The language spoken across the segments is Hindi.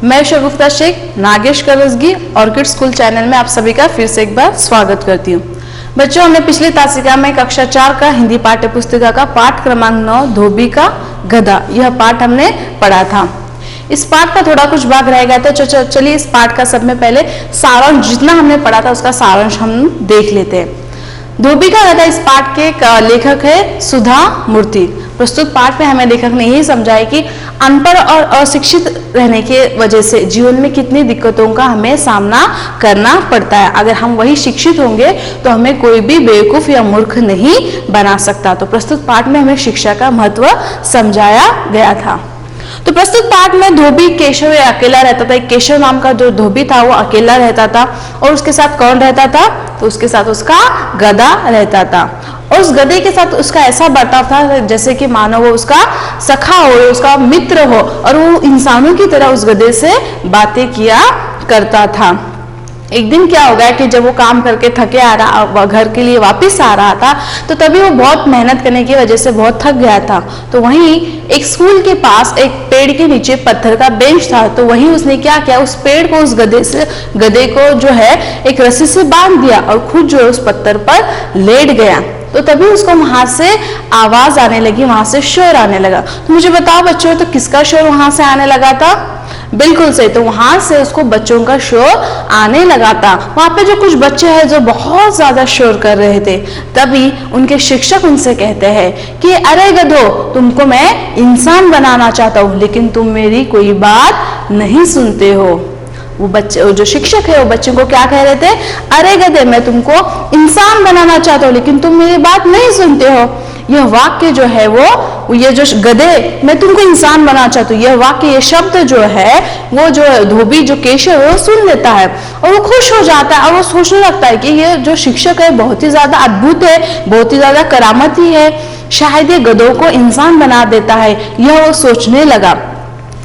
मैं Shagufta Sheikh Nagesh Karavasagi Orchid School channel में आप सभी का फिर से एक बार स्वागत करती हूँ। बच्चों, हमने पिछली तासिका में कक्षा 4 का हिंदी पाठ्य पुस्तिका का पाठ क्रमांक 9 धोबी का गधा यह पाठ हमने पढ़ा था। इस पाठ का थोड़ा कुछ भाग रह गया था। चलिए इस पाठ का सब में पहले सारांश जितना हमने पढ़ा था उसका सारांश हम देख लेते हैं। धोबी का गधा इस पाठ के लेखक है सुधा मूर्ति। प्रस्तुत पाठ में हमें लेखक ने यही समझाया कि अनपढ़ और अशिक्षित रहने के वजह से जीवन में कितनी दिक्कतों का हमें सामना करना पड़ता है। अगर हम वही शिक्षित होंगे तो हमें कोई भी बेवकूफ या मूर्ख नहीं बना सकता। तो प्रस्तुत पाठ में हमें शिक्षा का महत्व समझाया गया था। तो प्रस्तुत पाठ में धोबी केशव अकेला रहता था। एक केशव नाम का जो धोबी था वो अकेला रहता था और उसके साथ कौन रहता था? तो उसके साथ उसका गधा रहता था और उस गधे के साथ उसका ऐसा बर्ताव था जैसे कि मानो वो उसका सखा हो, उसका मित्र हो और वो इंसानों की तरह उस गधे से बातें किया करता था। एक दिन क्या हो गया कि जब वो काम करके थके आ रहा घर के लिए वापस आ रहा था तो तभी वो बहुत मेहनत करने की वजह से बहुत थक गया था। तो वहीं एक स्कूल के पास एक पेड़ के नीचे पत्थर का बेंच था। तो वहीं उसने क्या किया, उस पेड़ को उस गधे को जो है एक रस्सी से बांध दिया और खुद जो है उस पत्थर पर लेट गया। तो तभी उसको वहां से आवाज आने लगी, वहां से शोर आने लगा। तो मुझे बताओ बच्चों, तो किसका शोर वहां से आने लगा था? बिल्कुल सही, तो वहां से उसको बच्चों का शोर आने लगा था। वहां पे जो कुछ बच्चे हैं जो बहुत ज्यादा शोर कर रहे थे। तभी उनके शिक्षक उनसे कहते हैं कि अरे गधो, तुमको मैं इंसान बनाना चाहता हूँ लेकिन तुम मेरी कोई बात नहीं सुनते हो। वो बच्चे जो शिक्षक है वो बच्चों को क्या कह रहे थे? अरे गधे, मैं तुमको इंसान बनाना चाहता हूँ लेकिन तुम मेरी बात नहीं सुनते हो। यह वाक्य जो है वो ये जो गधे, मैं तुमको इंसान बनाना चाहता हूँ, यह वाक्य ये शब्द जो है वो जो धोबी जो केशव है वो सुन लेता है और वो खुश हो जाता है और वो सोचने लगता है कि ये जो शिक्षक है बहुत ही ज्यादा अद्भुत है, बहुत ही ज्यादा करामती है, शायद ये गधों को इंसान बना देता है, यह वो सोचने लगा।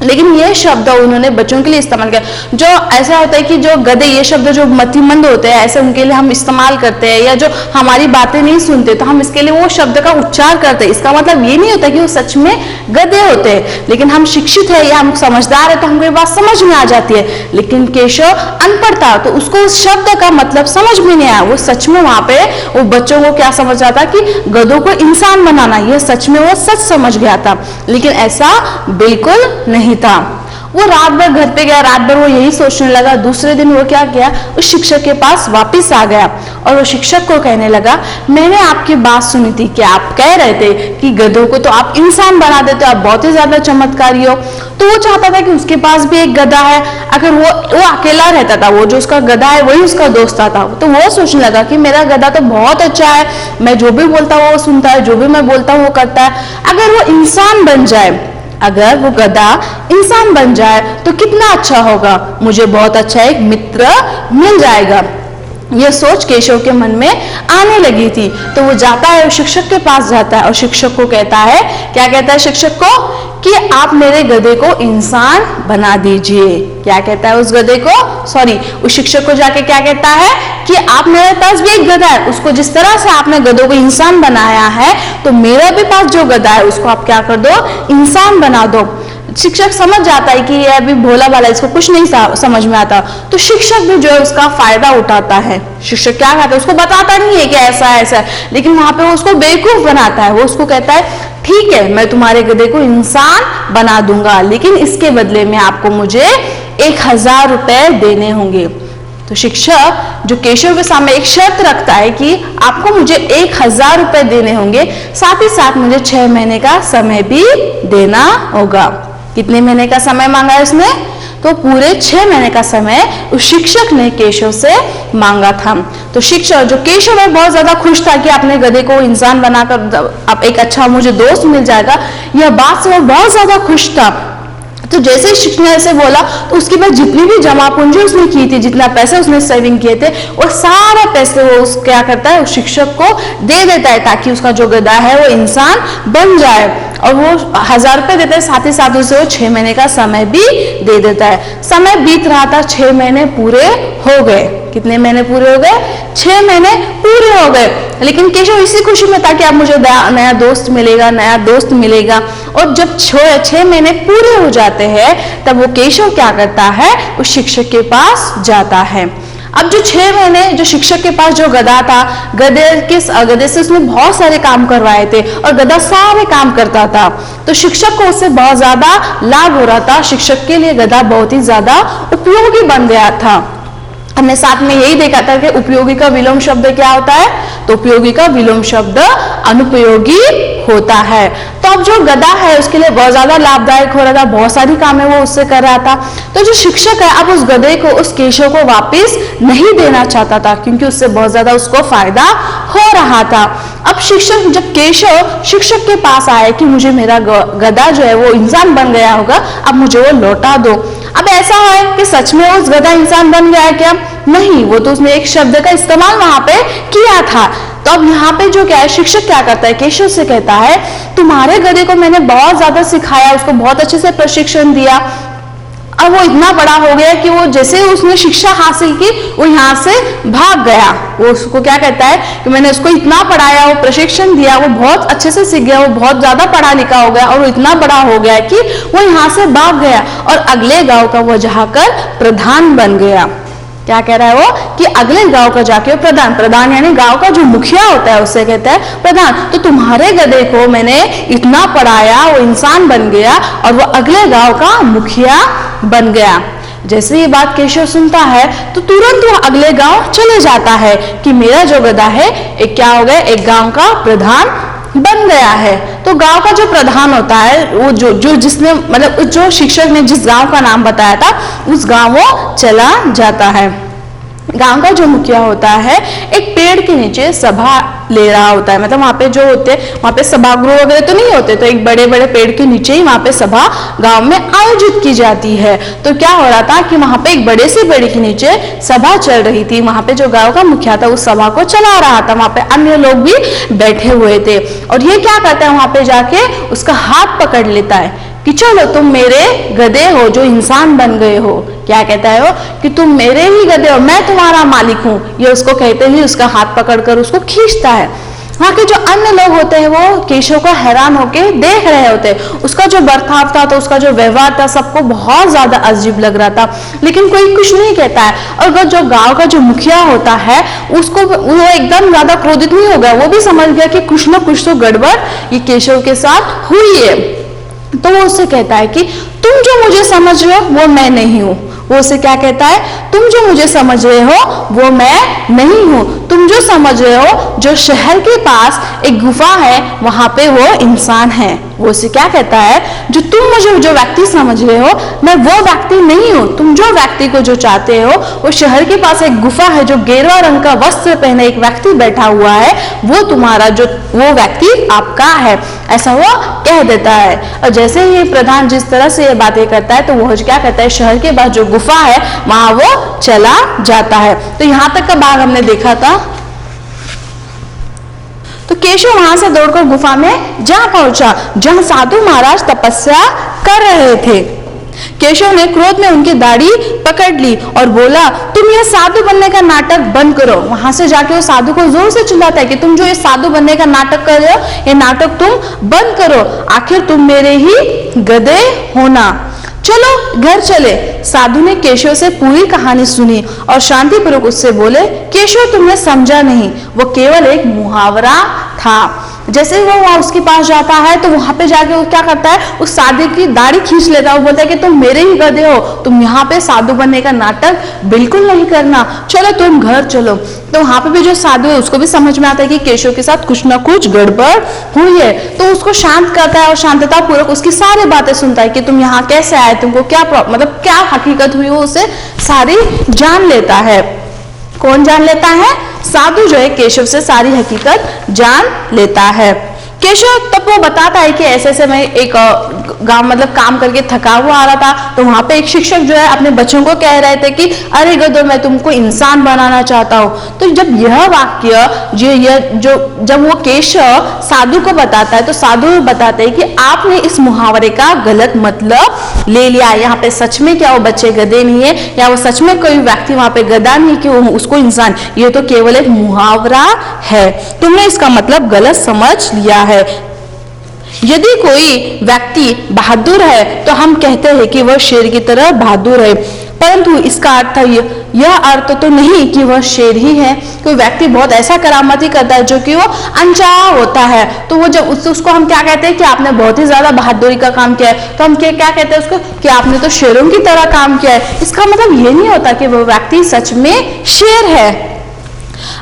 लेकिन ये शब्द उन्होंने बच्चों के लिए इस्तेमाल किया। जो ऐसा होता है कि जो गधे, ये शब्द जो मतिमंद होते हैं ऐसे उनके लिए हम इस्तेमाल करते हैं, या जो हमारी बातें नहीं सुनते तो हम इसके लिए वो शब्द का उच्चार करते हैं। इसका मतलब ये नहीं होता कि वो सच में गधे होते हैं, लेकिन हम शिक्षित है या हम समझदार है तो हमको ये बात समझ में आ जाती है। लेकिन केशव अनपढ़ था तो उसको उस शब्द का मतलब समझ में नहीं आया। वो सच में वहां पे वो बच्चों को क्या समझ आता कि गधों को इंसान बनाना, यह सच में वो सच समझ गया था, लेकिन ऐसा बिल्कुल नहीं था। वो रात भर घर पे गया, रात भर वो यही सोचने लगा। दूसरे दिन वो क्या किया, उस शिक्षक के पास वापस आ गया और वो शिक्षक को कहने लगा, मैंने आपकी बात सुनी थी कि आप कह रहे थे कि गधों को तो आप इंसान बना देते हो, आप बहुत ही ज्यादा चमत्कारी हो। तो वो चाहता था कि उसके पास भी एक गधा है, अगर वो अकेला रहता था, वो जो उसका गधा है वही उसका दोस्त था। तो वो सोचने लगा कि मेरा गधा तो बहुत अच्छा है, मैं जो भी बोलता हूँ वो सुनता है, जो भी मैं बोलता हूँ वो करता है। अगर वो इंसान बन जाए, अगर वो गधा इंसान बन जाए तो कितना अच्छा होगा, मुझे बहुत अच्छा एक मित्र मिल जाएगा। यह सोच केशव के मन में आने लगी थी। तो वो जाता है, शिक्षक के पास जाता है और शिक्षक को कहता है, क्या कहता है शिक्षक को? कि आप मेरे गधे को इंसान बना दीजिए। क्या कहता है उस गधे को? उस शिक्षक को जाके क्या कहता है कि आप, मेरे पास भी एक गधा है, उसको जिस तरह से आपने गधों को इंसान बनाया है तो मेरा भी पास जो गधा है उसको आप क्या कर दो, इंसान बना दो। शिक्षक समझ जाता है कि ये अभी भोला भाला, इसको कुछ नहीं समझ में आता। तो शिक्षक भी जो है उसका फायदा उठाता है। शिक्षक क्या करता है, उसको बताता नहीं है कि ऐसा है, लेकिन वहां पे वो उसको बेवकूफ बनाता है। वो उसको कहता है, ठीक है मैं तुम्हारे गधे को इंसान बना दूंगा लेकिन इसके बदले में आपको मुझे 1000 रुपए देने होंगे। तो शिक्षक जो केशव के सामने एक शर्त रखता है कि आपको मुझे 1000 रुपए देने होंगे, साथ ही साथ मुझे 6 महीने का समय भी देना होगा। कितने महीने का समय मांगा है उसने? तो पूरे 6 महीने का समय उस शिक्षक ने केशव से मांगा था। तो शिक्षक जो केशव है बहुत ज्यादा खुश था कि अपने गधे को इंसान बनाकर अब एक अच्छा मुझे दोस्त मिल जाएगा। यह बात से वो बहुत ज्यादा खुश था। तो जैसे ही शिक्षक ने ऐसे बोला तो उसके बाद जितनी भी जमा पूंजी उसने की थी, जितना पैसे उसने सेविंग किए थे, और सारे पैसे वो क्या करता है, उस शिक्षक को दे देता है ताकि उसका जो गधा है वो इंसान बन जाए। और वो 1000 रुपए देता है, साथ ही साथ उसे वो 6 महीने का समय भी दे देता है। समय बीत रहा था, 6 महीने पूरे हो गए। कितने महीने पूरे हो गए? 6 महीने पूरे हो गए। लेकिन केशव इसी खुशी में था कि अब मुझे नया दोस्त मिलेगा, नया दोस्त मिलेगा। और जब 6 महीने पूरे हो जाते हैं तब वो केशव क्या करता है, उस शिक्षक के पास जाता है। अब जो 6 महीने जो शिक्षक के पास जो गधा था, गधे से उसने बहुत सारे काम करवाए थे और गधा सारे काम करता था, तो शिक्षक को उससे बहुत ज्यादा लाभ हो रहा था। शिक्षक के लिए गधा बहुत ही ज्यादा उपयोगी बन गया था। हमने साथ में यही देखा था कि उपयोगी का विलोम शब्द क्या होता है, तो उपयोगी का विलोम शब्द अनुपयोगी होता है। तो अब जो गधा है उसके लिए बहुत ज्यादा लाभदायक हो रहा था, बहुत सारी कामें वो उससे कर रहा था। तो जो शिक्षक है अब उस गधे को, उस केशव को वापस नहीं देना चाहता था, क्योंकि उससे बहुत ज्यादा उसको फायदा हो रहा था। अब शिक्षक, जब केशव शिक्षक के पास आए कि मुझे मेरा गधा जो है वो इंसान बन गया होगा, अब मुझे वो लौटा दो। अब ऐसा है कि सच में उस गधा इंसान बन गया है क्या? नहीं, वो तो उसने एक शब्द का इस्तेमाल वहां पे किया था। तो अब यहाँ पे जो क्या है, शिक्षक क्या करता है, केशव से कहता है तुम्हारे गधे को मैंने बहुत ज्यादा सिखाया, उसको बहुत अच्छे से प्रशिक्षण दिया, अब वो इतना बड़ा हो गया कि वो जैसे उसने शिक्षा हासिल की वो यहाँ से भाग गया। वो उसको क्या कहता है कि मैंने उसको इतना पढ़ाया, वो प्रशिक्षण दिया, वो बहुत अच्छे से सीख गया, वो बहुत ज्यादा पढ़ा लिखा हो गया और वो इतना बड़ा हो गया कि वो यहाँ से भाग गया और अगले गांव का वो जाकर प्रधान बन गया। क्या कह रहा है वो कि अगले गांव का जाके प्रधान यानी गांव का जो मुखिया होता है उसे कहता है प्रधान। तो तुम्हारे गधे को मैंने इतना पढ़ाया, वो इंसान बन गया और वो अगले गांव का मुखिया बन गया। जैसे ये बात केशव सुनता है तो तुरंत वो अगले गांव चले जाता है कि मेरा जो गधा है एक क्या हो गया, एक गांव का प्रधान बन गया है। तो गांव का जो प्रधान होता है वो जो जिसने मतलब जो शिक्षक ने जिस गांव का नाम बताया था उस गांव वो चला जाता है। गांव का जो मुखिया होता है एक पेड़ के नीचे सभा ले रहा होता है, मतलब वहां पे जो होते हैं वहां पे सभागृह वगैरह तो नहीं होते, तो एक बड़े बड़े पेड़ के नीचे ही वहां पे सभा गांव में आयोजित की जाती है। तो क्या हो रहा था कि वहां पे एक बड़े से पेड़ के नीचे सभा चल रही थी, वहां पे जो गांव का मुखिया था उस सभा को चला रहा था, वहां पे अन्य लोग भी बैठे हुए थे और ये क्या करता है वहां पे जाके उसका हाथ पकड़ लेता है कि चलो तुम मेरे गधे हो जो इंसान बन गए हो। क्या कहता है वो कि तुम मेरे ही गधे हो, मैं तुम्हारा मालिक हूं। ये उसको कहते ही उसका हाथ पकड़कर उसको खींचता है। वहां के जो अन्य लोग होते हैं वो केशव को हैरान होके देख रहे होते हैं। उसका जो बर्ताव था तो उसका जो व्यवहार था सबको बहुत ज्यादा अजीब लग रहा था, लेकिन कोई कुछ नहीं कहता है। और जो गांव का जो मुखिया होता है उसको वो एकदम ज्यादा क्रोधित नहीं हो गया, वो भी समझ गया कि कुछ ना कुछ तो गड़बड़ ये केशव के साथ हुई है। तो वो उससे कहता है कि तुम जो मुझे समझ रहे हो वो मैं नहीं हूं। वो उसे क्या कहता है, तुम जो मुझे समझ रहे हो वो मैं नहीं हूं। तुम जो समझ रहे हो जो शहर के पास एक गुफा है वहां पे वो इंसान है। वो उसे क्या कहता है, जो तुम मुझे जो व्यक्ति समझ रहे हो मैं वो व्यक्ति नहीं हूं। तुम जो व्यक्ति को जो चाहते हो वो शहर के पास एक गुफा है, जो गेरुआ रंग का वस्त्र पहने एक व्यक्ति बैठा हुआ है, वो तुम्हारा जो वो व्यक्ति आपका है, ऐसा वो कह देता है। और जैसे ही प्रधान जिस तरह से ये बातें करता है तो वो क्या कहता है, शहर के पास जो गुफा है वहां वो चला जाता है। तो यहां तक का भाग हमने देखा था। तो केशव वहां से दौड़कर गुफा में जा पहुंचा जहां साधु महाराज तपस्या कर रहे थे। केशव ने क्रोध में उनकी दाढ़ी पकड़ ली और बोला, तुम ये साधु बनने का नाटक बंद करो। वहां से जाके वो साधु को जोर से चिल्लाता है कि तुम जो ये साधु बनने का नाटक कर रहे हो ये नाटक तुम बंद करो, आखिर तुम मेरे ही गधे हो ना। चलो घर चले। साधु ने केशव से पूरी कहानी सुनी और शांतिपूर्वक उससे बोले, केशव तुमने समझा नहीं, वो केवल एक मुहावरा था। जैसे ही वो वहां उसके पास जाता है तो वहां पे जाके वो क्या करता है, उस साधु की दाढ़ी खींच लेता है। वो बोलता है कि तुम मेरे ही गधे हो, तुम यहाँ पे साधु बनने का नाटक बिल्कुल नहीं करना, चलो तुम घर चलो। तो वहां पे भी जो साधु है उसको भी समझ में आता है कि केशव के साथ कुछ ना कुछ गड़बड़ हुई है, तो उसको शांत करता है और शांतता पूर्वक उसकी सारी बातें सुनता है कि तुम यहाँ कैसे आए, तुमको क्या मतलब क्या हकीकत हुई, वो उसे सारी जान लेता है। कौन जान लेता है, साधु जो है केशव से सारी हकीकत जान लेता है। केशव तब वो बताता है कि ऐसे ऐसे मैं एक गांव मतलब काम करके थका हुआ आ रहा था, तो वहां पे एक शिक्षक जो है अपने बच्चों को कह रहे थे कि अरे गधो मैं तुमको इंसान बनाना चाहता हूँ। तो जब यह वाक्य जब वो केशव साधु को बताता है तो साधु बताते हैं कि आपने इस मुहावरे का गलत मतलब ले लिया। यहाँ पे सच में क्या वो बच्चे गधे नहीं है, या वो सच में कोई व्यक्ति वहां पे गधा नहीं कि वो उसको इंसान, ये तो केवल एक मुहावरा है, तुमने इसका मतलब गलत समझ लिया है। यदि कोई व्यक्ति बहादुर है तो हम कहते हैं कि वह शेर की तरह बहादुर है, परंतु इसका अर्थ यह अर्थ तो नहीं कि वह शेर ही है। कोई व्यक्ति बहुत ऐसा करामाती करता है जो कि वो अनचाहा होता है, तो वो जब उसको हम क्या कहते हैं कि आपने बहुत ही ज्यादा बहादुरी का काम किया है, तो हम क्या कहते हैं उसको कि आपने तो शेरों की तरह काम किया है। इसका मतलब ये नहीं होता कि वह व्यक्ति सच में शेर है।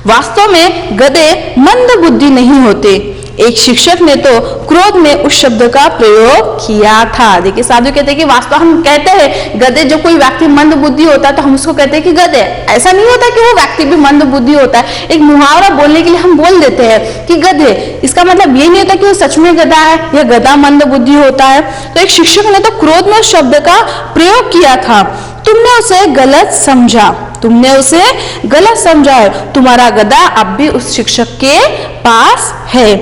वास्तव में गधे मंद बुद्धि नहीं होते। एक शिक्षक ने तो क्रोध में उस शब्द का प्रयोग किया था। देखिए साधु कहते हैं कि वास्तव हम कहते हैं गधे, जो कोई व्यक्ति मंद बुद्धि होता है तो हम उसको कहते हैं कि गधे। ऐसा नहीं होता कि वो व्यक्ति भी मंद बुद्धि होता है, एक मुहावरा बोलने के लिए हम बोल देते हैं कि गधे। इसका मतलब ये नहीं होता कि वो सच में गधा है या गधा मंद बुद्धि होता है। तो एक शिक्षक ने तो क्रोध में उस शब्द का प्रयोग किया था। तुमने उसे गलत समझा, तुमने उसे गलत समझा है। तुम्हारा गधा अब भी उस शिक्षक के पास है।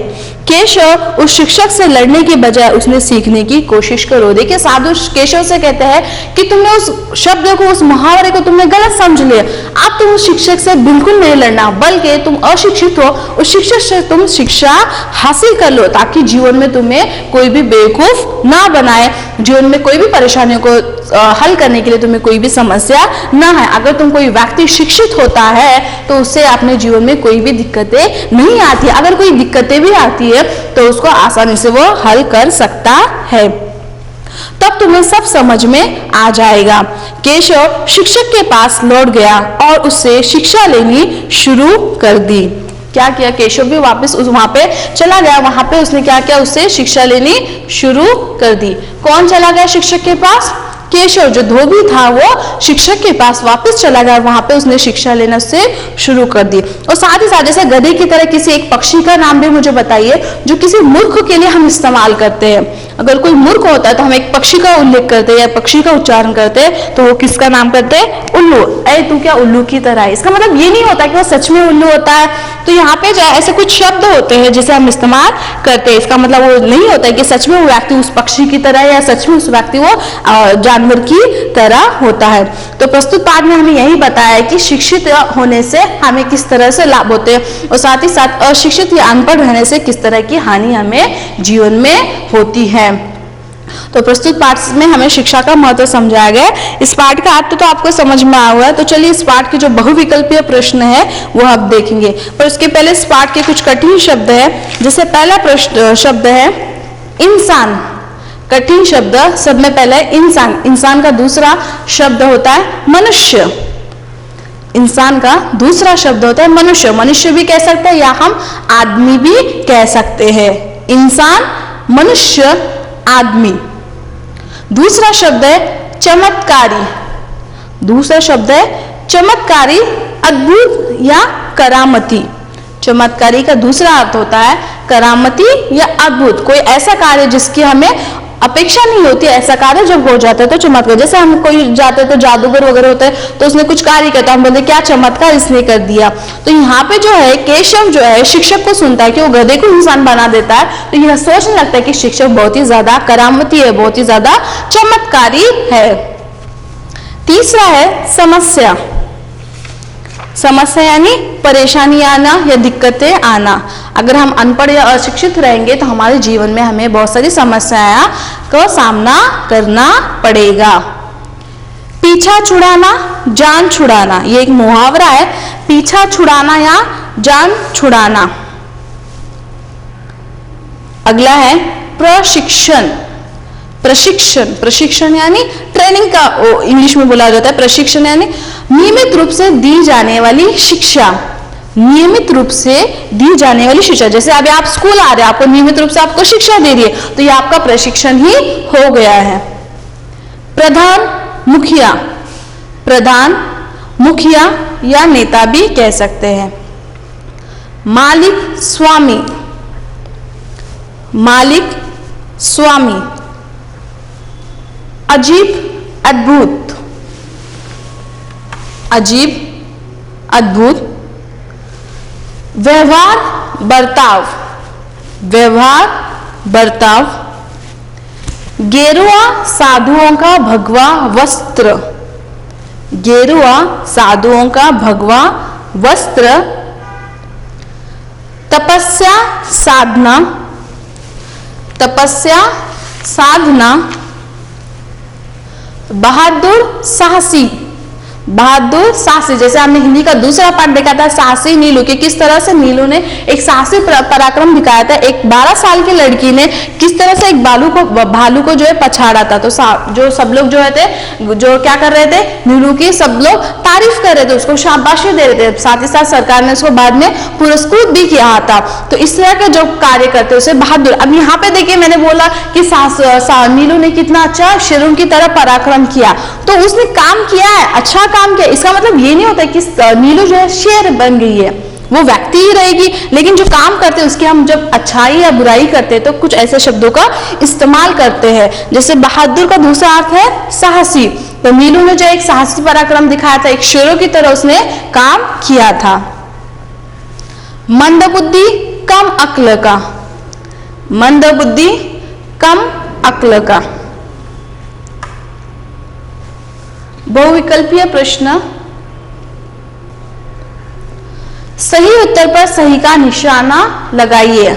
केशव उस शिक्षक से लड़ने की बजाय उसने सीखने की कोशिश करो। देखिए साधु केशव से कहते हैं कि तुमने उस शब्द को, उस मुहावरे को तुमने गलत समझ लिया। अब तुम उस शिक्षक से बिल्कुल नहीं लड़ना, बल्कि तुम अशिक्षित हो, उस शिक्षक से तुम शिक्षा हासिल कर लो, ताकि जीवन में तुम्हें कोई भी बेवकूफ ना बनाए, जीवन में कोई भी परेशानियों को हल करने के लिए तुम्हें कोई भी समस्या ना है। अगर तुम कोई व्यक्ति शिक्षित होता है तो उससे अपने जीवन में कोई भी दिक्कतें नहीं आती। अगर कोई दिक्कतें भी आती है तो उसको आसानी से वो हल कर सकता है, तब तुम्हें सब समझ में आ जाएगा। केशव शिक्षक के पास लौट गया और उससे शिक्षा लेनी शुरू कर दी। क्या किया, केशव भी वापस वहां पे चला गया, वहां पे उसने क्या किया, उससे शिक्षा लेनी शुरू कर दी। कौन चला गया शिक्षक के पास? केशव। जो धोबी था वो शिक्षक के पास वापस चला गया, वहां पे उसने शिक्षा लेना से शुरू कर दी। और साथ ही साथ जैसे गधे की तरह किसी एक पक्षी का नाम भी मुझे बताइए जो किसी मूर्ख के लिए हम इस्तेमाल करते हैं। अगर कोई मूर्ख होता है तो हम एक पक्षी का उल्लेख करते हैं या पक्षी का उच्चारण करते हैं, तो वो किसका नाम करते हैं? उल्लू। ऐ तू क्या उल्लू की तरह है। इसका मतलब ये नहीं होता कि वो सच में उल्लू होता है। तो यहाँ पे ऐसे कुछ शब्द होते हैं जिसे हम इस्तेमाल करते हैं, इसका मतलब वो नहीं होता है कि सच में वो व्यक्ति उस पक्षी की तरह है या सच में उस व्यक्ति वो जानवर की तरह होता है। तो प्रस्तुत पाठ में हमें यही बताया है कि शिक्षित होने से हमें किस तरह से लाभ होते हैं और साथ ही साथ अशिक्षित या अनपढ़ रहने से किस तरह की हानि हमें जीवन में होती है। तो प्रस्तुत पाठ में हमें शिक्षा का महत्व समझाया गया। इस पाठ का अर्थ तो आपको समझ में आया हुआ है, तो चलिए इस पाठ के जो बहुविकल्पीय प्रश्न है वो आप देखेंगे। पर उसके पहले इस पाठ के कुछ कठिन शब्द है। जैसे पहला प्रश्न शब्द है इंसान। कठिन शब्द सब में पहले इंसान। इंसान का दूसरा शब्द होता है मनुष्य। इंसान का दूसरा शब्द होता है मनुष्य। मनुष्य भी कह सकते हैं या हम आदमी भी कह सकते हैं। इंसान, मनुष्य, आदमी। दूसरा शब्द है चमत्कारी। दूसरा शब्द है चमत्कारी, अद्भुत या करामती। चमत्कारी का दूसरा अर्थ होता है करामती या अद्भुत। कोई ऐसा कार्य जिसकी हमें अपेक्षा नहीं होती, ऐसा कार्य जब हो जाता है तो चमत्कार। जैसे हम कोई जाते तो जादूगर वगैरह होते हैं तो उसने कुछ कार्य किया तो हम बोलते क्या चमत्कार इसने कर दिया। तो यहाँ पे जो है केशव जो है शिक्षक को सुनता है कि वो गधे को इंसान बना देता है, तो यह सोचने लगता है कि शिक्षक बहुत ही ज्यादा करामती है, बहुत ही ज्यादा चमत्कारी है। तीसरा है समस्या। समस्या यानी परेशानी आना या दिक्कतें आना। अगर हम अनपढ़ या अशिक्षित रहेंगे तो हमारे जीवन में हमें बहुत सारी समस्याओं का सामना करना पड़ेगा। पीछा छुड़ाना, जान छुड़ाना, ये एक मुहावरा है। पीछा छुड़ाना या जान छुड़ाना। अगला है प्रशिक्षण। प्रशिक्षण, प्रशिक्षण यानी ट्रेनिंग का इंग्लिश में बोला जाता है। प्रशिक्षण यानी नियमित रूप से दी जाने वाली शिक्षा। नियमित रूप से दी जाने वाली शिक्षा। जैसे अभी आप स्कूल आ रहे हैं, आपको नियमित रूप से आपको शिक्षा दे रही है, तो ये आपका प्रशिक्षण ही हो गया है। प्रधान, मुखिया। प्रधान, मुखिया या नेता भी कह सकते हैं। मालिक, स्वामी। मालिक, स्वामी। अजीब, अद्भुत, अजीब, अद्भुत। व्यवहार, बर्ताव, व्यवहार, बर्ताव। गेरुआ, साधुओं का भगवा वस्त्र, गेरुआ, साधुओं का भगवा वस्त्र। तपस्या, साधना, तपस्या, साधना। बहादुर, साहसी, बहादुर, साहसी। जैसे हमने हिंदी का दूसरा पार्ट देखा था साहसी नीलू कि किस तरह से नीलू ने एक साहसी पराक्रम दिखाया था। एक 12 साल की लड़की ने किस तरह से एक भालू को जो है पछाड़ा था। तो जो सब लोग जो थे जो क्या कर रहे थे, नीलू की सब लोग तारीफ कर रहे थे, उसको शाबाशी दे रहे थे। साथ ही साथ सरकार ने उसको बाद में पुरस्कृत भी किया था। तो इस तरह के जो कार्य करते उसे बहादुर। अब यहाँ पे देखिए मैंने बोला कि नीलू ने कितना अच्छा शेरों की तरह पराक्रम किया, तो उसने काम किया है, अच्छा काम किया। इसका मतलब ये नहीं होता कि नीलू जो है शेर बन गई है, वो व्यक्ति ही रहेगी, लेकिन जो काम करते हैं उसकी हम जब अच्छाई या बुराई करते हैं तो कुछ ऐसे शब्दों का इस्तेमाल करते हैं। जैसे बहादुर का दूसरा अर्थ है साहसी। तो नीलू ने जो एक साहसी पराक्रम दिखाया था, एक शेरों की तरह उसने काम किया था। मंदबुद्धि, कम अक्ल का, मंदबुद्धि, कम अक्ल का। बहुविकल्पीय प्रश्न। सही उत्तर पर सही का निशाना लगाइए।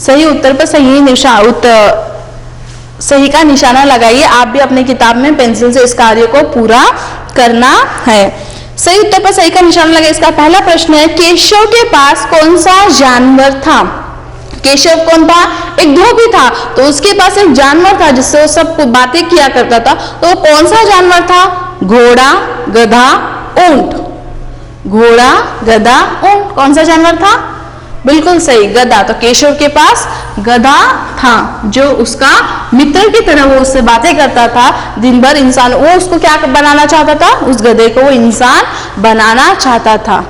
सही उत्तर पर सही का निशाना लगाइए। आप भी अपनी किताब में पेंसिल से इस कार्य को पूरा करना है। सही उत्तर पर सही का निशाना लगाइए। इसका पहला प्रश्न है, केशव के पास कौन सा जानवर था? केशव कौन था? एक धोबी था, तो उसके पास एक जानवर था जिससे वो सब बातें किया करता था। तो कौन सा जानवर था? घोड़ा, गधा, ऊंट। घोड़ा, गधा, ऊंट। कौन सा जानवर था? बिल्कुल सही, गधा। तो केशव के पास गधा था जो उसका मित्र की तरह वो उससे बातें करता था दिन भर। इंसान वो उसको क्या बनाना चाहता था? उस गधे को वो इंसान बनाना चाहता था।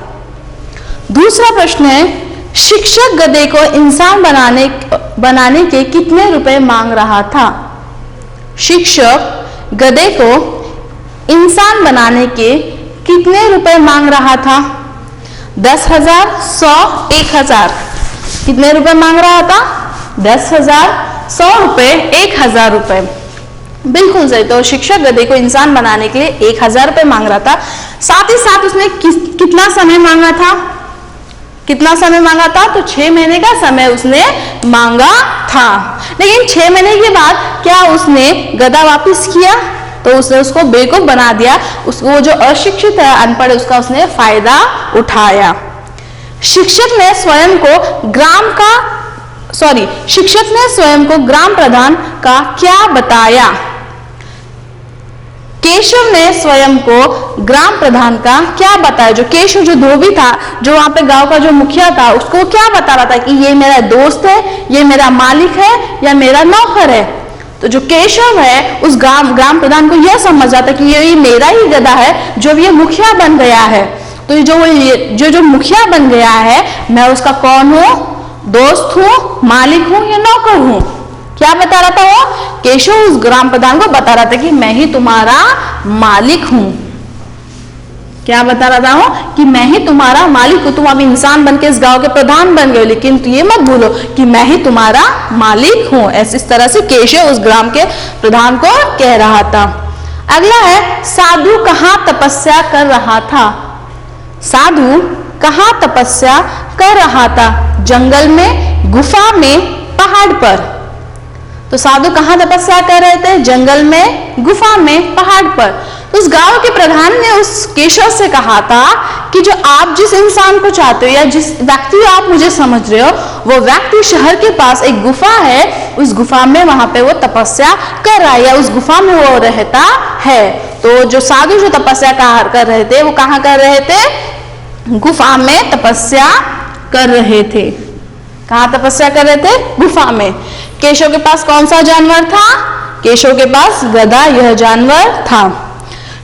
दूसरा प्रश्न है, शिक्षक गधे को इंसान बनाने के कितने रुपए मांग रहा था? शिक्षक गधे को इंसान बनाने के कितने रुपए मांग रहा था? 10,000, 100, 1,000। कितने रुपए मांग रहा था? 10,000, 100 रुपए, 1,000 रुपए। बिल्कुल सही। तो शिक्षक गधे को इंसान बनाने के लिए 1,000 रुपए मांग रहा था। साथ ही साथ उसने कितना समय मांगा था? कितना समय मांगा था? तो 6 महीने का समय उसने मांगा था। लेकिन 6 महीने के बाद क्या उसने गधा वापस किया? तो उसने उसको बेवकूफ बना दिया। उसको जो अशिक्षित है, अनपढ़, उसका उसने फायदा उठाया। शिक्षक ने स्वयं को ग्राम प्रधान का क्या बताया? केशव ने स्वयं को ग्राम प्रधान का क्या बताया? जो केशव जो धोबी था, जो वहां पे गांव का जो मुखिया था, उसको क्या बता रहा था कि ये मेरा दोस्त है, ये मेरा मालिक है या मेरा नौकर है? तो जो केशव है उस ग्राम प्रधान को यह समझ आता कि ये मेरा ही गधा है जो ये मुखिया बन गया है। तो जो मुखिया बन गया है, मैं उसका कौन हूं? दोस्त हूं, मालिक हूं या नौकर हूं? क्या बता रहा था वो? केशव उस ग्राम प्रधान को बता रहा था कि मैं ही तुम्हारा मालिक हूं। क्या बता रहा था वो? कि मैं ही तुम्हारा मालिक हूं। तुम अब इंसान बन के इस गांव के प्रधान बन गए, लेकिन ये मत भूलो कि मैं ही तुम्हारा मालिक हूं। इस तरह से केशव उस ग्राम के प्रधान को कह रहा था। अगला है, साधु कहां तपस्या कर रहा था? साधु कहां तपस्या कर रहा था? जंगल में, गुफा में, पहाड़ पर। तो साधु कहां तपस्या कर रहे थे? जंगल में, गुफा में, पहाड़ पर। तो उस गांव के प्रधान ने उस केशव से कहा था कि जो आप जिस इंसान को चाहते हो या जिस व्यक्ति आप मुझे समझ रहे हो, वो व्यक्ति शहर के पास एक गुफा है, उस गुफा में वहां पे वो तपस्या कर रहा है या उस गुफा में वो रहता है। तो जो साधु जो तपस्या कर रहे थे, वो कहां कर रहे थे? गुफा में तपस्या कर रहे थे। कहां तपस्या कर रहे थे? गुफा में। केशव के पास कौन सा जानवर था? केशव के पास गधा यह जानवर था।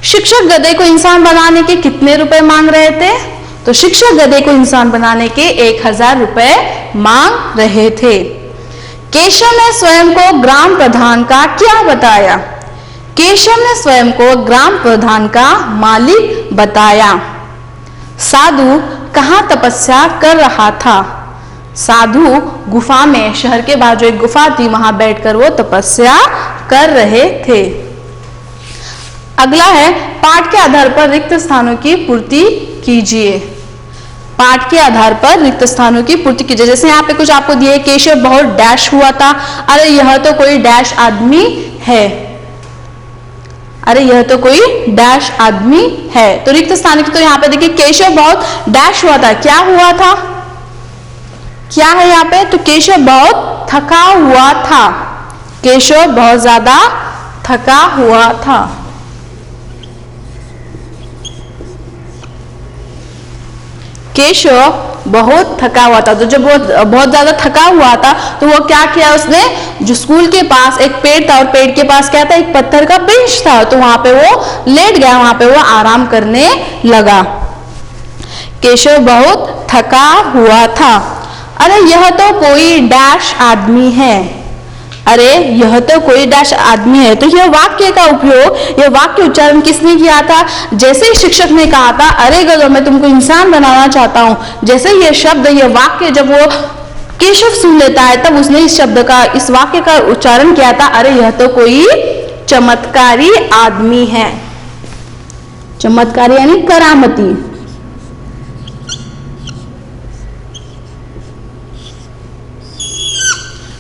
शिक्षक गधे को इंसान बनाने के कितने रुपए मांग रहे थे? तो शिक्षक गधे को इंसान बनाने के 1000 रुपए मांग रहे थे। केशव ने स्वयं को ग्राम प्रधान का क्या बताया? केशव ने स्वयं को ग्राम प्रधान का मालिक बताया। साधु कहाँ तपस्या कर रहा था? साधु गुफा में, शहर के बाहर जो एक गुफा थी वहां बैठकर वो तपस्या कर रहे थे। अगला है पाठ के आधार पर रिक्त स्थानों की पूर्ति कीजिए। पाठ के आधार पर रिक्त स्थानों की पूर्ति कीजिए। जैसे यहाँ पे कुछ आपको दिए, केशव बहुत डैश हुआ था, अरे यह तो कोई डैश आदमी है, अरे यह तो कोई डैश आदमी है। तो रिक्त स्थान की, तो यहाँ पे देखिए केशव बहुत डैश हुआ था, क्या हुआ था, क्या है यहाँ पे? तो केशव बहुत थका हुआ था, केशव बहुत ज्यादा थका हुआ था। केशव बहुत थका हुआ था। तो जब वो बहुत ज्यादा थका हुआ था तो वो क्या किया उसने, जो स्कूल के पास एक पेड़ था और पेड़ के पास क्या था, एक पत्थर का बेंच था, तो वहां पे वो लेट गया, वहां पे वो आराम करने लगा। केशव बहुत थका हुआ था। अरे यह तो कोई डैश आदमी है, अरे यह तो कोई डैश आदमी है। तो यह वाक्य का उपयोग, यह वाक्य उच्चारण किसने किया था? जैसे ही शिक्षक ने कहा था अरे गधो मैं तुमको इंसान बनाना चाहता हूं, जैसे यह शब्द, यह वाक्य जब वो केशव सुन लेता है तब उसने इस शब्द का, इस वाक्य का उच्चारण किया था, अरे यह तो कोई चमत्कारी आदमी है। चमत्कारी यानी करामती।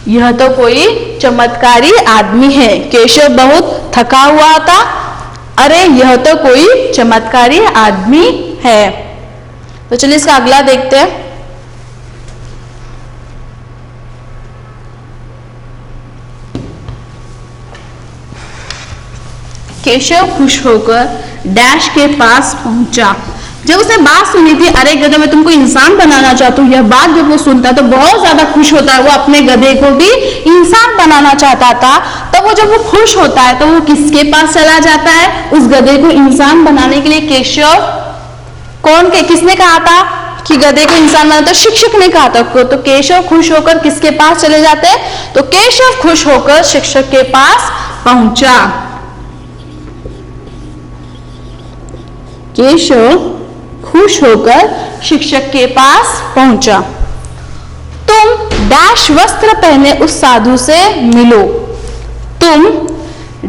यह तो कोई चमत्कारी आदमी है। केशव बहुत थका हुआ था, अरे यह तो कोई चमत्कारी आदमी है। तो चलिए इसका अगला देखते हैं। केशव खुश होकर डैश के पास पहुंचा। जब उसने बात सुनी थी, अरे गधे मैं तुमको इंसान बनाना चाहता हूँ, यह बात जब वो सुनता है तो बहुत ज्यादा खुश होता है। वो अपने गधे को भी इंसान बनाना चाहता था। तब वो जब वो खुश होता है तो वो किसके पास चला जाता है? उस गधे को इंसान बनाने के लिए केशव, किसने कहा था कि गधे को इंसान बनाना? तो शिक्षक ने कहा था। तो केशव खुश होकर किसके पास चले जाते हैं? तो केशव खुश होकर शिक्षक के पास पहुंचा। केशव खुश होकर शिक्षक के पास पहुंचा। तुम डैश वस्त्र पहने उस साधु से मिलो। तुम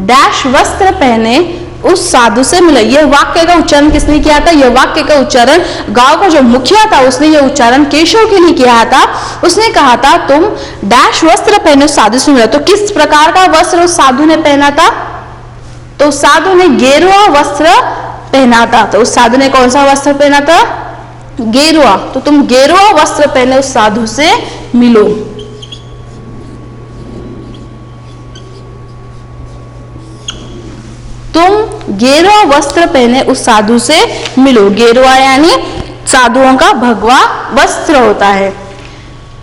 डैश वस्त्र पहने उस साधु से मिलो। यह वाक्य का उच्चारण किसने किया था? यह वाक्य का उच्चारण गांव का जो मुखिया था उसने यह उच्चारण केशव के लिए किया था। उसने कहा था तुम डैश वस्त्र पहने उस साधु से मिलो। तो किस प्रकार का वस्त्र उस साधु ने पहना था? तो साधु ने गेरुआ वस्त्र पहना था। तो उस साधु ने कौन सा वस्त्र पहना था? गेरुआ। तो तुम गेरुआ वस्त्र पहने उस साधु से मिलो। तुम गेरुआ वस्त्र पहने उस साधु से मिलो। गेरुआ यानी साधुओं का भगवा वस्त्र होता है।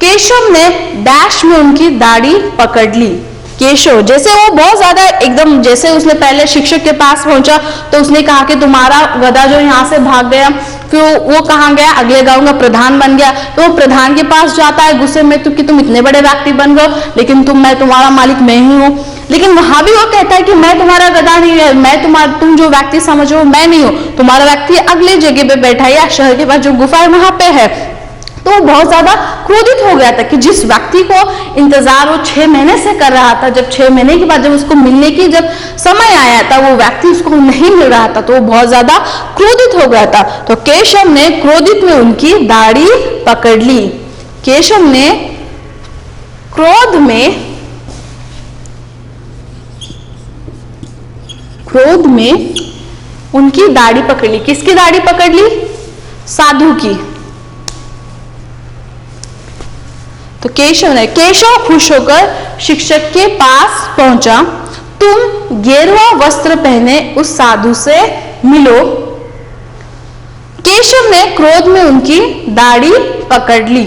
केशव ने डैश में उनकी दाढ़ी पकड़ ली। केशव जैसे वो बहुत ज्यादा एकदम, जैसे उसने पहले शिक्षक के पास पहुंचा तो उसने कहा कि तुम्हारा गधा जो यहाँ से भाग गया, फिर वो कहाँ गया? अगले गांव का प्रधान बन गया। तो वो प्रधान के पास जाता है गुस्से में, कि तुम इतने बड़े व्यक्ति बन गए, लेकिन मैं तुम्हारा मालिक मैं ही हूँ। लेकिन वहां भी वो कहता है कि मैं तुम्हारा गधा नहीं है, तुम जो व्यक्ति समझो मैं नहीं हूँ, तुम्हारा व्यक्ति अगले जगह पे बैठा है, या शहर के पास जो गुफा है वहां पे है। तो वो बहुत ज्यादा क्रोधित हो गया था कि जिस व्यक्ति को इंतजार वो 6 महीने से कर रहा था, जब 6 महीने के बाद जब उसको मिलने की जब समय आया था, वो व्यक्ति उसको नहीं मिल रहा था, तो वो बहुत ज्यादा क्रोधित हो गया था। तो केशव ने क्रोधित में उनकी दाढ़ी पकड़ ली। केशव ने क्रोध में उनकी दाढ़ी पकड़ ली। किसकी दाढ़ी पकड़ ली? साधु की। तो केशव खुश होकर शिक्षक के पास पहुंचा। तुम गेरुआ वस्त्र पहने उस साधु से मिलो। केशव ने क्रोध में उनकी दाढ़ी पकड़ ली।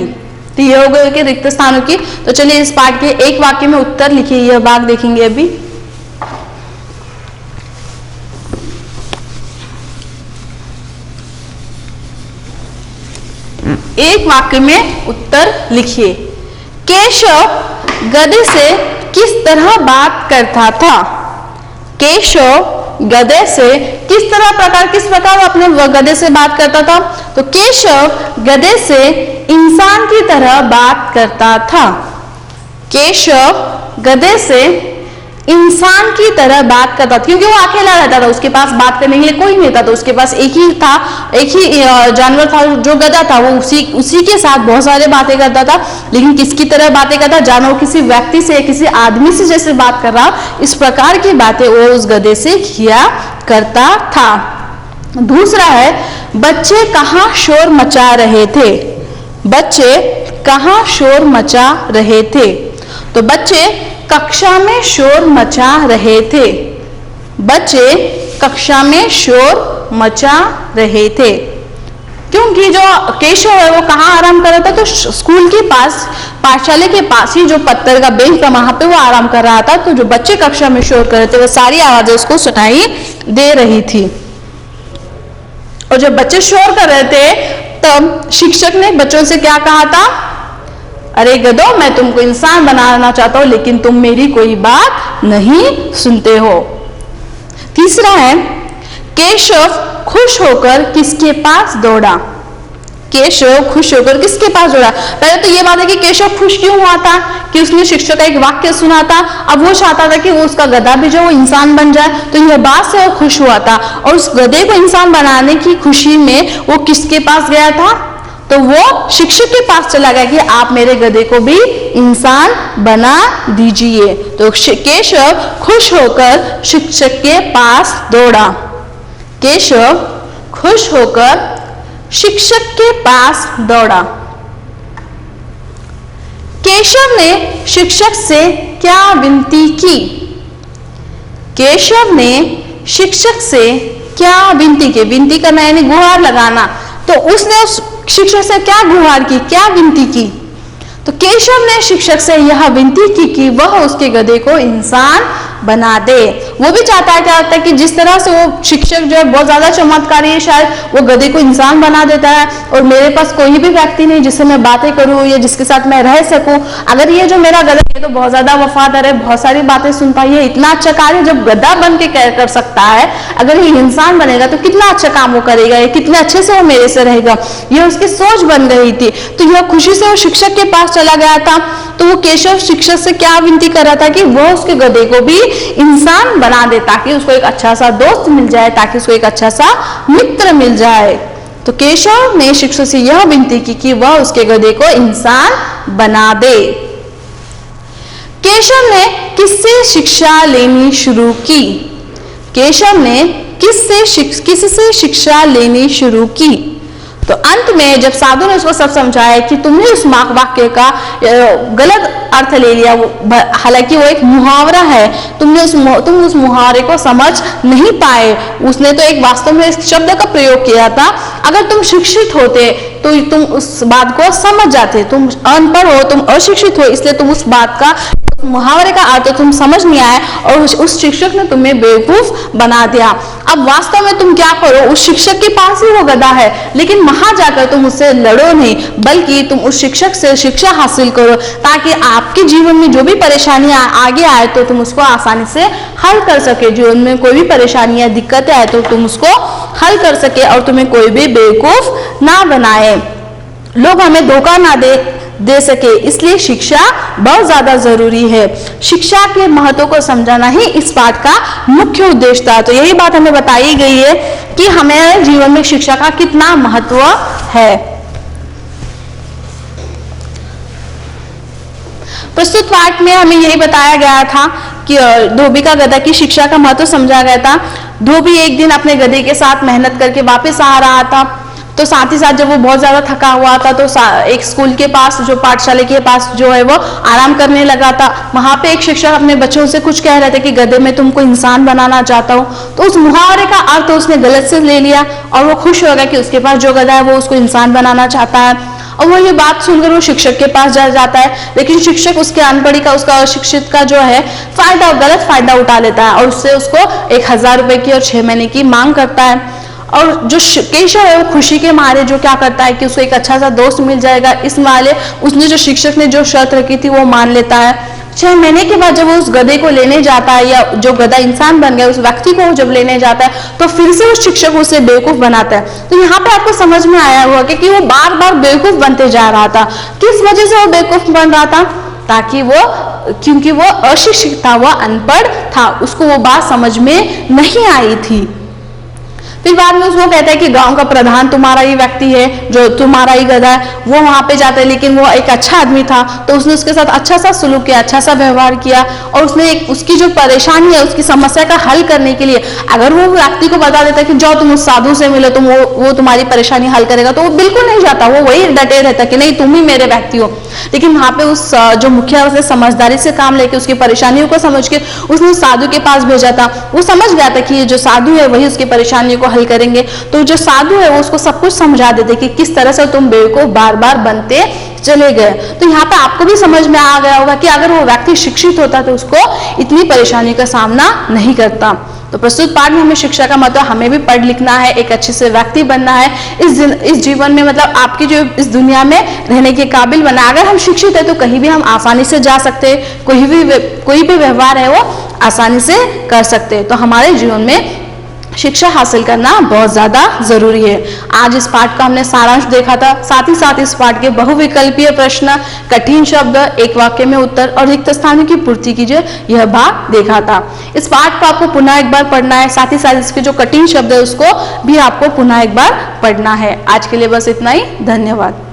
तो ये हो गए रिक्त स्थानों की। तो चलिए इस पाठ के एक वाक्य में उत्तर लिखिए, यह भाग देखेंगे अभी। एक वाक्य में उत्तर लिखिए। केशव गधे से किस तरह बात करता था? केशव गधे से किस प्रकार वो अपने गधे से बात करता था? तो केशव गधे से इंसान की तरह बात करता था। केशव गधे से इंसान की तरह बात करता था, क्योंकि वो अकेला रहता था, उसके पास बात करने के लिए कोई नहीं था, तो उसके पास एक ही जानवर था जो गधा था, वो उसी के साथ बहुत सारे बातें करता था। लेकिन किसकी तरह बातें करता? जानो किसी व्यक्ति से, किसी आदमी से जैसे बात कर रहा, इस प्रकार की बातें वो उस गधे से किया करता था। दूसरा है, बच्चे कहाँ शोर मचा रहे थे? बच्चे कहाँ शोर मचा रहे थे? तो बच्चे कक्षा में शोर मचा रहे थे। बच्चे कक्षा में शोर मचा रहे थे, क्योंकि जो केशव है वो कहाँ आराम कर रहा था? तो स्कूल के पास, पाठशाला के पास ही जो पत्थर का बेंच था, वहां पे वो आराम कर रहा था। तो जो बच्चे कक्षा में शोर कर रहे थे, वो सारी आवाजें उसको सुनाई दे रही थी। और जब बच्चे शोर कर रहे थे, तब शिक्षक ने बच्चों से क्या कहा था? अरे गधो, मैं तुमको इंसान बनाना चाहता हूं, लेकिन तुम मेरी कोई बात नहीं सुनते हो। तीसरा है, केशव खुश होकर किसके पास दौड़ा? केशव खुश होकर किसके पास दौड़ा? पहले तो ये बात है कि केशव खुश क्यों हुआ था कि उसने शिक्षक का एक वाक्य सुना था। अब वो चाहता था कि वो उसका गधा भी जो वो इंसान बन जाए, तो यह बात से वो खुश हुआ था। और उस गधे को इंसान बनाने की खुशी में वो किसके पास गया था? तो वो शिक्षक के पास चला गया कि आप मेरे गधे को भी इंसान बना दीजिए। तो केशव खुश होकर शिक्षक के पास दौड़ा। केशव खुश होकर शिक्षक के पास दौड़ा। केशव ने शिक्षक से क्या विनती की? केशव ने शिक्षक से क्या विनती की? विनती करना यानी गुहार लगाना। तो उसने उस शिक्षक से क्या गुहार की, क्या विनती की? तो केशव ने शिक्षक से यह विनती की कि वह उसके गधे को इंसान बना दे। वो भी चाहता है क्या होता है कि जिस तरह से वो शिक्षक जो है बहुत ज्यादा चमत्कारी है, शायद वो गधे को इंसान बना देता है, और मेरे पास कोई भी व्यक्ति नहीं जिससे मैं बातें करूं या जिसके साथ मैं रह सकूं। अगर ये जो मेरा गधा है तो बहुत ज्यादा वफादार है, बहुत सारी बातें सुनता है, इतना अच्छा कार्य जब गधा बन के कर सकता है, अगर ये इंसान बनेगा तो कितना अच्छा काम वो करेगा, ये कितने अच्छे से वो मेरे से रहेगा, ये उसकी सोच बन गई थी। तो यह खुशी से वो शिक्षक के पास चला गया था। तो वो केशव शिक्षक से क्या विनती कर रहा था कि वो उसके गधे को भी इंसान बना दे, ताकि उसको एक अच्छा सा दोस्त मिल जाए, ताकि उसको एक अच्छा सा मित्र मिल जाए। तो केशव ने शिक्षक से यह विनती की कि वह उसके गधे को इंसान बना दे। केशव ने किससे शिक्षा लेनी शुरू की? केशव ने किससे शिक्षा लेनी शुरू की? तो अंत में जब साधु ने उसको सब समझाया कि तुमने उस वाक्य का गलत अर्थ ले लिया, हालांकि वो एक मुहावरा है, तुम उस मुहावरे को समझ नहीं पाए। उसने तो एक वास्तव में इस शब्द का प्रयोग किया था। अगर तुम शिक्षित होते तो तुम उस बात को समझ जाते। तुम अनपढ़ हो, तुम अशिक्षित हो, इसलिए तुम उस बात का मुहावरे का अर्थ तुम समझ नहीं आए, और उस शिक्षक ने तुम्हें बेवकूफ बना दिया। अब वास्तव में तुम क्या करो? उस शिक्षक के पास ही वो गधा है, लेकिन वहां जाकर तुम उससे लड़ो नहीं, बल्कि तुम उस शिक्षक से शिक्षा हासिल करो, ताकि आपके जीवन में जो भी परेशानियां आगे आए तो तुम उसको आसानी से हल कर सके। जीवन में कोई भी परेशानी या दिक्कतें आए तो तुम उसको हल कर सके, और तुम्हें कोई भी बेवकूफ ना बनाए, लोग हमें धोखा ना दे सके। इसलिए शिक्षा बहुत ज्यादा जरूरी है। शिक्षा के महत्व को समझाना ही इस पाठ का मुख्य उद्देश्य था। तो यही बात हमें बताई गई है कि हमें जीवन में शिक्षा का कितना महत्व है। प्रस्तुत पाठ में हमें यही बताया गया था कि धोबी का गधा की शिक्षा का महत्व समझा गया था। धोबी एक दिन अपने गधे के साथ मेहनत करके वापस आ रहा था, तो साथ ही साथ जब वो बहुत ज्यादा थका हुआ था, तो एक स्कूल के पास, जो पाठशाला के पास जो है वो आराम करने लगा था। वहां पे एक शिक्षक अपने बच्चों से कुछ कह रहे थे कि गधे में तुमको इंसान बनाना चाहता हूँ। तो उस मुहावरे का अर्थ उसने गलत से ले लिया, और वो खुश हो गया कि उसके पास जो गधा है वो उसको इंसान बनाना चाहता है। और वो ये बात सुनकर वो शिक्षक के पास जाता है, लेकिन शिक्षक उसके अनपढ़ी का, उसका अशिक्षित का जो है गलत फायदा उठा लेता है, और उससे उसको 1000 रुपए की और 6 महीने की मांग करता है। और जो केशव है वो खुशी के मारे जो क्या करता है कि उसको एक अच्छा सा दोस्त मिल जाएगा, इस वाले उसने जो शिक्षक ने जो शर्त रखी थी वो मान लेता है। 6 महीने के बाद जब वो उस गधे को लेने जाता है, या जो गधा इंसान बन गया उस व्यक्ति को जब लेने जाता है, तो फिर से उस शिक्षक उसे बेवकूफ बनाता है। तो यहाँ पे आपको समझ में आया होगा कि वो बार बार बेवकूफ बनते जा रहा था। किस वजह से वो बेवकूफ बन रहा था? ताकि क्योंकि वो अशिक्षित था, वह अनपढ़ था, उसको वो बात समझ में नहीं आई थी। फिर बाद में उसको कहता है कि गांव का प्रधान तुम्हारा ही व्यक्ति है, जो तुम्हारा ही गधा है। वो वहां पे जाता है, लेकिन वो एक अच्छा आदमी था, तो उसने उसके साथ अच्छा सा सुलूक किया, अच्छा सा व्यवहार किया, और उसने उसकी जो परेशानी है उसकी समस्या का हल करने के लिए अगर वो व्यक्ति को बता देता कि जाओ तुम उस साधु से मिलो, तुम वो तुम्हारी परेशानी हल करेगा, तो वो बिल्कुल नहीं जाता, वो वही डटे रहता कि नहीं तुम ही मेरे व्यक्ति हो। लेकिन वहां पे उस जो मुखिया उसने समझदारी से काम लेके उसकी परेशानियों को समझ के उसने उस साधु के पास भेजा था। वो समझ गया था कि ये जो साधु है वही उसकी परेशानियों को हल करेंगे। तो जो साधु है वो उसको सब कुछ समझा देते कि किस तरह से तुम बेवकूफ बार बार बनते चले गए। तो यहाँ पे आपको भी समझ में आ गया होगा कि अगर वो व्यक्ति शिक्षित होता तो उसको इतनी परेशानी का सामना नहीं करता। तो प्रस्तुत पाठ में हमें शिक्षा का मतलब हमें भी पढ़ लिखना है, एक अच्छे से व्यक्ति बनना है, इस जीवन में मतलब आपकी जो इस दुनिया में रहने के काबिल बना। अगर हम शिक्षित है तो कहीं भी हम आसानी से जा सकते हैं, कोई भी व्यवहार है वो आसानी से कर सकते हैं। तो हमारे जीवन में शिक्षा हासिल करना बहुत ज्यादा जरूरी है। आज इस पाठ का हमने सारांश देखा था, साथ ही साथ इस पाठ के बहुविकल्पीय प्रश्न, कठिन शब्द, एक वाक्य में उत्तर और रिक्त स्थानों की पूर्ति कीजिए, यह भाग देखा था। इस पाठ को आपको पुनः एक बार पढ़ना है, साथ ही साथ इसके जो कठिन शब्द है उसको भी आपको पुनः एक बार पढ़ना है। आज के लिए बस इतना ही, धन्यवाद।